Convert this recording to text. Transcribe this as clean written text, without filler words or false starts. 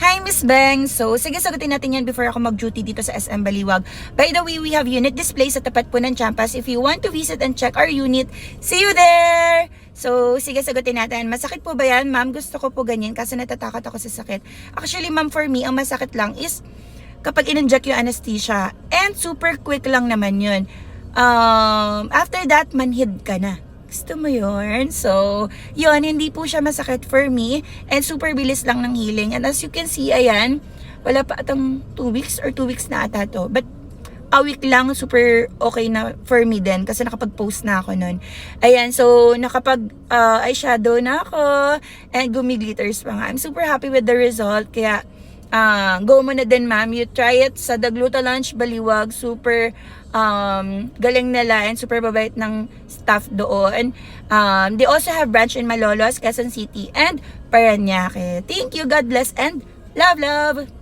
Hi, Miss Beng. So, sige, sagutin natin yan before ako mag-duty dito sa SM Baliwag. By the way, we have unit display sa tapat po ng Champas. If you want to visit and check our unit, see you there! So, sige, sagutin natin. Masakit po ba yan, ma'am? Gusto ko po ganyan kasi natatakot ako sa sakit. Actually, ma'am, for me, ang masakit lang is kapag in-inject yung anesthesia. And super quick lang naman yun. After that, manhid ka na. Gusto mo yun? So, yun, hindi po siya masakit for me. And super bilis lang ng healing. And as you can see, ayan, wala pa atang 2 weeks or 2 weeks na ata to. But, a week lang, super okay na for me din. Kasi nakapag-post na ako nun. Ayan, so, nakapag-eyeshadow na ako. And gumi-glitters pa nga. I'm super happy with the result. Kaya, go mo na din, ma'am. You try it sa The Gluta Lunch Baliwag. Super galing nila and super babait ng staff doon. They also have branch in Malolos, Quezon City, and Parañaque. Thank you, God bless, and love, love!